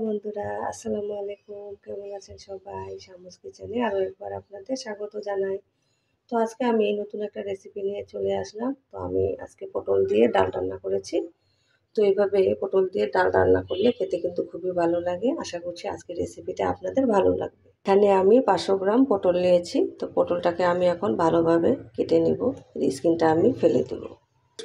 বন্ধুরা, আসসালামু আলাইকুম। কেমন আছেন সবাই? শামুস কিচেনে আরও একবার আপনাদের স্বাগত জানাই। তো আজকে আমি নতুন একটা রেসিপি নিয়ে চলে আসলাম। তো আমি আজকে পটল দিয়ে ডাল রান্না করেছি। তো এইভাবে পটল দিয়ে ডাল রান্না করলে খেতে কিন্তু খুবই ভালো লাগে। আশা করছি আজকের রেসিপিটা আপনাদের ভালো লাগবে। এখানে আমি 500 গ্রাম পটল নিয়েছি। তো পটলটাকে আমি এখন ভালোভাবে কেটে নেব। স্কিনটা আমি ফেলে দেব।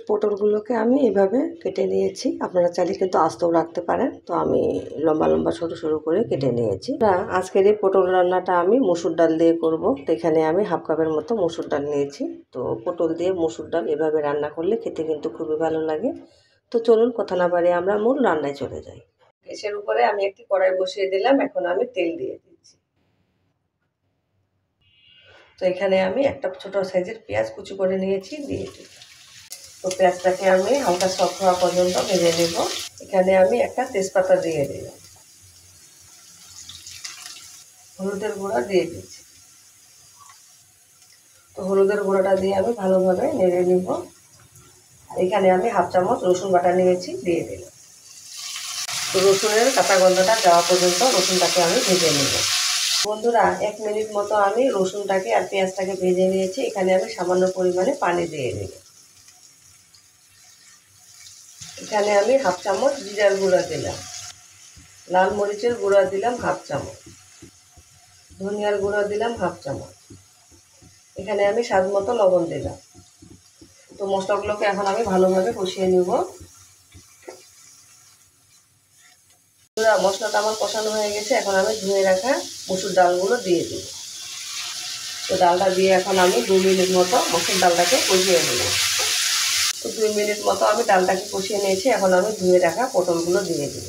পটলগুলোকে আমি এভাবে কেটে নিয়েছি। আপনারা চাইলে কিন্তু আস্তেও রাখতে পারেন। তো আমি লম্বা লম্বা সরু সরু করে কেটে নিয়েছি। আজকের এই পটল রান্নাটা আমি মসুর ডাল দিয়ে করব। তো এখানে আমি হাফ কাপের মতো মসুর ডাল নিয়েছি। তো পটল দিয়ে মসুর ডাল এভাবে রান্না করলে খেতে কিন্তু খুবই ভালো লাগে। তো চলুন কথা না বাড়িয়ে আমরা মূল রান্নায় চলে যাই। গ্যাসের উপরে আমি একটি কড়াই বসিয়ে দিলাম। এখন আমি তেল দিয়ে দিচ্ছি। তো এখানে আমি একটা ছোট সাইজের পেঁয়াজ কুচি করে নিয়েছি, দিয়ে দিই। তো পেঁয়াজটাকে আমি হালকা সফট হওয়া পর্যন্ত ভেজে নেব। এখানে আমি একটা তেজপাতা দিয়ে দিলাম, হলুদের গুঁড়া দিয়ে দিচ্ছি। তো হলুদের গুঁড়োটা দিয়ে আমি ভালোভাবে নেড়ে নিব। আর এখানে আমি হাফ চামচ রসুন বাটা নিয়েছি, দিয়ে দিলাম। তো রসুনের কাঁচা গন্ধটা যাওয়া পর্যন্ত রসুনটাকে আমি ভেজে নেব। বন্ধুরা, 1 মিনিট মতো আমি রসুনটাকে আর পেঁয়াজটাকে ভেজে নিয়েছি। এখানে আমি সামান্য পরিমাণে পানি দিয়ে নেব। এখানে আমি হাফ চামচ জিরার গুঁড়া দিলাম, লাল মরিচের গুঁড়া দিলাম হাফ চামচ, ধনিয়ার গুঁড়া দিলাম হাফ চামচ। এখানে আমি স্বাদ মতো লবণ দিলাম। তো মশলাগুলোকে এখন আমি ভালোভাবে কষিয়ে নিব। মশলাটা আমার কষানো হয়ে গেছে। এখন আমি ধুয়ে রাখা মসুর ডালগুলো দিয়ে দিব। তো ডালটা দিয়ে এখন আমি 2 মিনিট মতো মসুর ডালটাকে কষিয়ে নেব। তো 2 মিনিট মতো আমি ডালটাকে কষিয়ে নিয়েছি। এখন আমি ধুয়ে রাখা পটলগুলো দিয়ে দিব।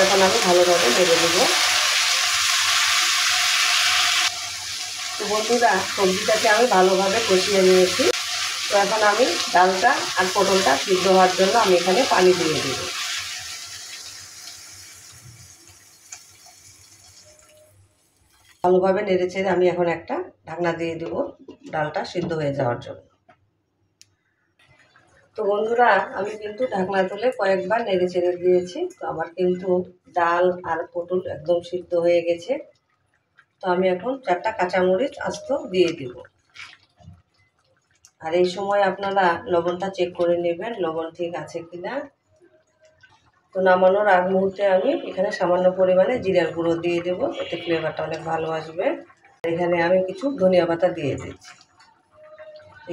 এখন আমি ভালোভাবে নেড়ে দেবো। তো বন্ধুরা, সবজিটাকে আমি ভালোভাবে কষিয়ে নিয়েছি। তো এখন আমি ডালটা আর পটলটা সিদ্ধ হওয়ার জন্য আমি এখানে পানি দিয়ে দেব। ভালোভাবে নেড়ে চেড়ে আমি এখন একটা ঢাকনা দিয়ে দেব ডালটা সিদ্ধ হয়ে যাওয়ার জন্য। তো বন্ধুরা, আমি কিন্তু ঢাকনা তুলে কয়েকবার নেড়ে চেড়ে দিয়েছি। তো আমার কিন্তু ডাল আর পটল একদম সিদ্ধ হয়ে গেছে। তো আমি এখন 4টা কাঁচামরিচ আস্ত দিয়ে দিব। আর এই সময় আপনারা লবণটা চেক করে নেবেন, লবণ ঠিক আছে কিনা। তো নামানোর আগ মুহূর্তে আমি এখানে সামান্য পরিমাণে জিরার গুঁড়ো দিয়ে দেবো, এতে ফ্লেভারটা অনেক ভালো আসবে। এখানে আমি কিছু ধনিয়া পাতা দিয়ে দিচ্ছি।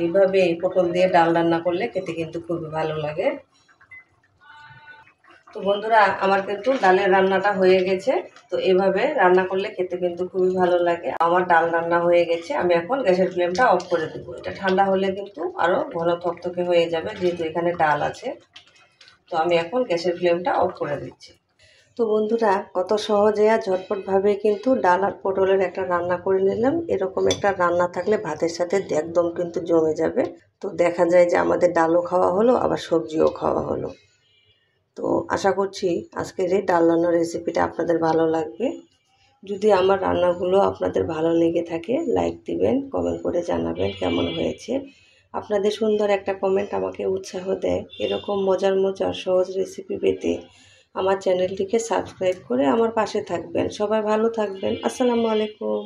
এইভাবে পটল দিয়ে ডাল রান্না করলে খেতে কিন্তু খুবই ভালো লাগে। তো বন্ধুরা, আমার কিন্তু ডালের রান্নাটা হয়ে গেছে। তো এভাবে রান্না করলে খেতে কিন্তু খুবই ভালো লাগে। আমার ডাল রান্না হয়ে গেছে। আমি এখন গ্যাসের ফ্লেমটা অফ করে দেবো। এটা ঠান্ডা হলে কিন্তু আরও ঘন থকথকে হয়ে যাবে, যেহেতু এখানে ডাল আছে। তো আমি এখন গ্যাসের ফ্লেমটা অফ করে দিচ্ছি। তো বন্ধুরা, কত সহজে আর ঝটপটভাবে কিন্তু ডাল আর পটলের একটা রান্না করে নিলাম। এরকম একটা রান্না থাকলে ভাতের সাথে একদম কিন্তু জমে যাবে। তো দেখা যায় যে আমাদের ডালও খাওয়া হলো, আবার সবজিও খাওয়া হলো। তো আশা করছি আজকের এই ডাল রান্নার রেসিপিটা আপনাদের ভালো লাগবে। যদি আমার রান্নাগুলো আপনাদের ভালো লেগে থাকে, লাইক দিবেন, কমেন্ট করে জানাবেন কেমন হয়েছে। আপনাদের সুন্দর একটা কমেন্ট আমাকে উৎসাহ দেয় এরকম মজার মজার সহজ রেসিপি পেতে। আমার চ্যানেলটিকে সাবস্ক্রাইব করে আমার পাশে থাকবেন। সবাই ভালো থাকবেন। আসসালামু আলাইকুম।